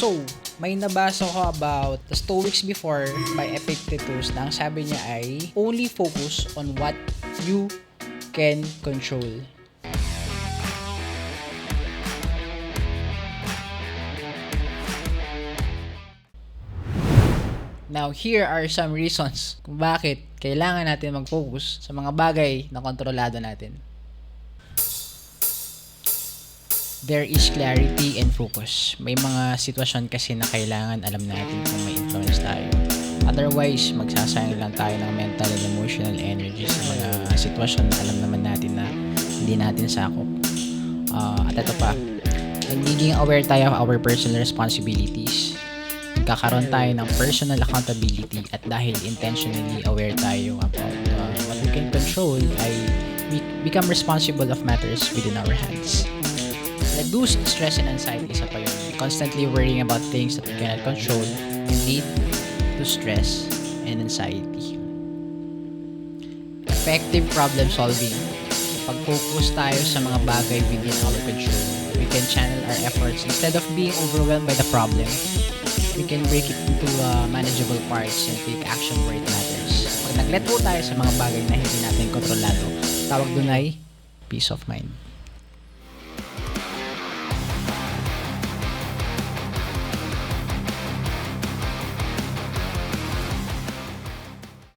So, may nabasa ko about the Stoics before by Epictetus na ang sabi niya ay only focus on what you can control. Now, here are some reasons kung bakit kailangan natin mag-focus sa mga bagay na kontrolado natin. There is clarity and focus. May mga sitwasyon kasi na kailangan alam natin kung may influence tayo. Otherwise, magsasayang lang tayo ng mental and emotional energy sa mga sitwasyon na alam naman natin na hindi natin sakop. At ito pa, nagiging aware tayo of our personal responsibilities. Nagkakaroon tayo ng personal accountability at dahil intentionally aware tayo about what we can control ay we become responsible of matters within our hands. Reduce stress and anxiety, isa pa yun. Constantly worrying about things that we cannot control can lead to stress and anxiety. Effective problem solving. Pag-focus tayo sa mga bagay within our control, we can channel our efforts instead of being overwhelmed by the problem. We can break it into manageable parts and take action where it matters. Pag nag-let go tayo sa mga bagay na hindi natin kontrolado, tawag dun ay peace of mind.